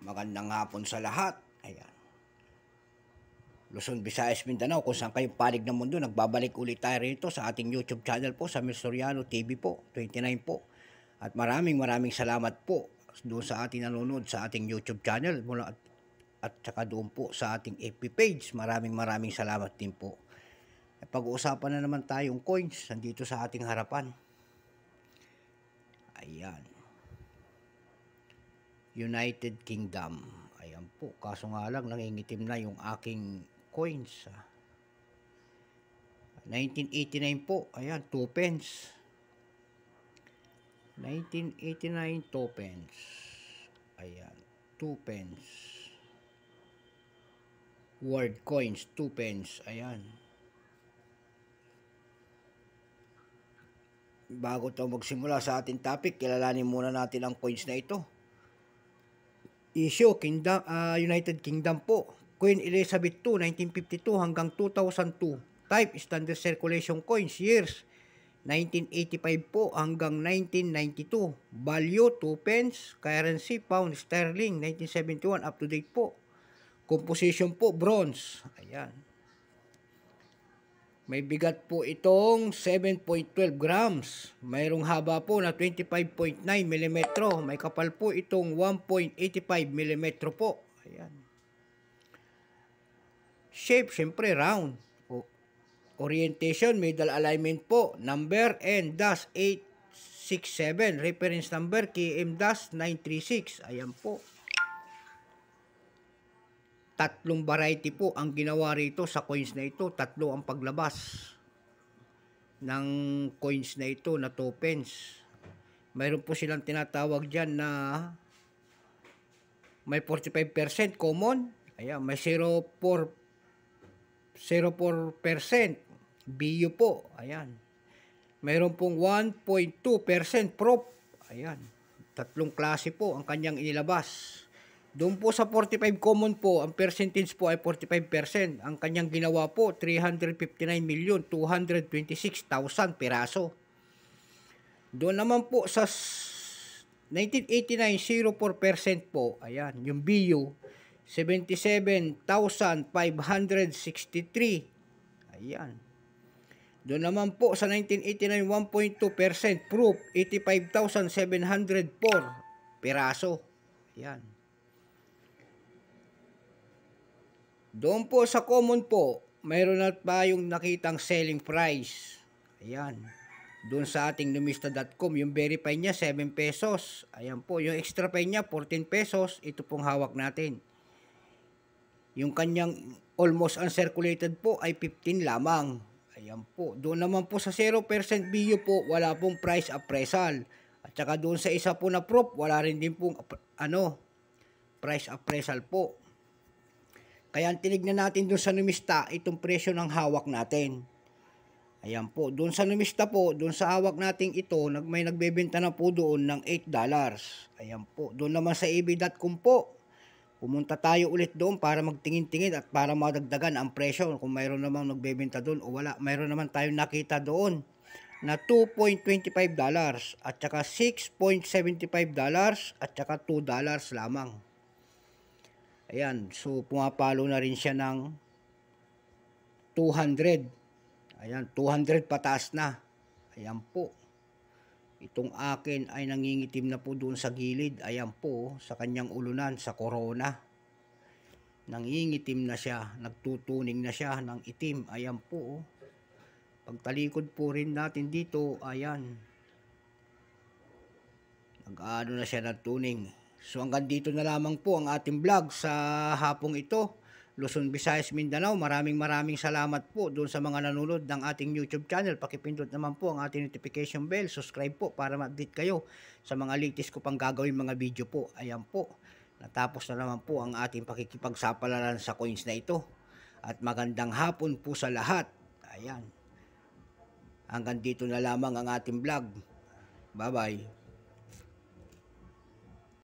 Magandang hapon sa lahat. Ayan. Luzon, Visayas, Mindanao, kung saan kayong panig ng mundo, nagbabalik ulit tayo rito sa ating YouTube channel po, sa Mr. Soriano TV po, 29 po. At maraming salamat po doon sa ating nanonood sa ating YouTube channel mula at saka doon po sa ating FB page. Maraming salamat din po. At pag-uusapan na naman tayong coins nandito sa ating harapan. Ayan. United Kingdom. Ayan po. Kaso nga lang, nangingitim na yung aking coins. 1989 po. Ayan, 2 pence. 1989, 2 pence. Ayan, 2 pence. World coins, 2 pence. Ayan. Bago tayo magsimula sa ating topic, kilalanin muna natin ang coins na ito. Issue, United Kingdom po. Queen Elizabeth II, 1952 hanggang 2002. Type, standard circulation coins. Years, 1985 po hanggang 1992. Value, 2 pence. Currency, pound sterling, 1971. Up to date po. Composition po, bronze. Ayan. May bigat po itong 7.12 grams. Mayroong haba po na 25.9 mm. May kapal po itong 1.85 mm po. Ayan. Shape, syempre round. Orientation, middle alignment po. Number N-867. Reference number KM-936. Ayan po. Tatlong variety po ang ginawa rito sa coins na ito. Tatlo ang paglabas ng coins na ito na 2 pence. Mayroon po silang tinatawag dyan na may 45% common. Ayan, may 0.4% BU po. Ayan. Mayroon pong 1.2% prop. Ayan. Tatlong klase po ang kanyang inilabas. Doon po sa 45 common po, ang percentage po ay 45%. Ang kanyang ginawa po, 359,226,000 piraso. Doon naman po sa 1989, 0.4% po. Ayan, yung BU, 77,563. Ayan. Doon naman po sa 1989, 1.2% proof, 85,704 piraso. Ayan. Doon po sa common po, mayroon na tayong nakitang selling price. Ayan. Doon sa ating numista.com, yung verify niya 7 pesos. Ayan po, yung extra pay niya 14 pesos. Ito pong hawak natin. Yung kanyang almost uncirculated po ay 15 lamang. Ayan po. Doon naman po sa 0% BU po, wala pong price appraisal. At saka doon sa isa po na prop, wala rin din pong price appraisal po. Kaya tinignan natin doon sa numista, itong presyo ng hawak natin. Ayan po. Doon sa numista po, doon sa hawak natin ito, may nagbebenta na po doon ng $8. Ayan po. Doon naman sa ab.com po, pumunta tayo ulit doon para magtingin-tingin at para madagdagan ang presyo. Kung mayroon namang nagbebenta doon o wala. Mayroon naman tayong nakita doon na $2.25 at saka $6.75 at saka $2 lamang. Ayan, so pumapalo na rin siya ng 200. Ayan, 200 pataas na. Ayan po. Itong akin ay nangingitim na po doon sa gilid. Ayan po, sa kanyang ulunan, sa corona. Nangingitim na siya, nagtutuning na siya ng itim. Ayan po. Pagtalikod po rin natin dito, ayan. Nag-ano na siya ng tuning. So hanggang dito na lamang po ang ating vlog sa hapong ito. Luzon, Visayas, Mindanao. Maraming salamat po doon sa mga nanonood ng ating YouTube channel. Pakipindot naman po ang ating notification bell. Subscribe po para ma-update kayo sa mga latest ko pang gagawin mga video po. Ayan po. Natapos na naman po ang ating pakikipagsapalaran sa coins na ito. At magandang hapon po sa lahat. Ayan. Hanggang dito na lamang ang ating vlog. Bye-bye.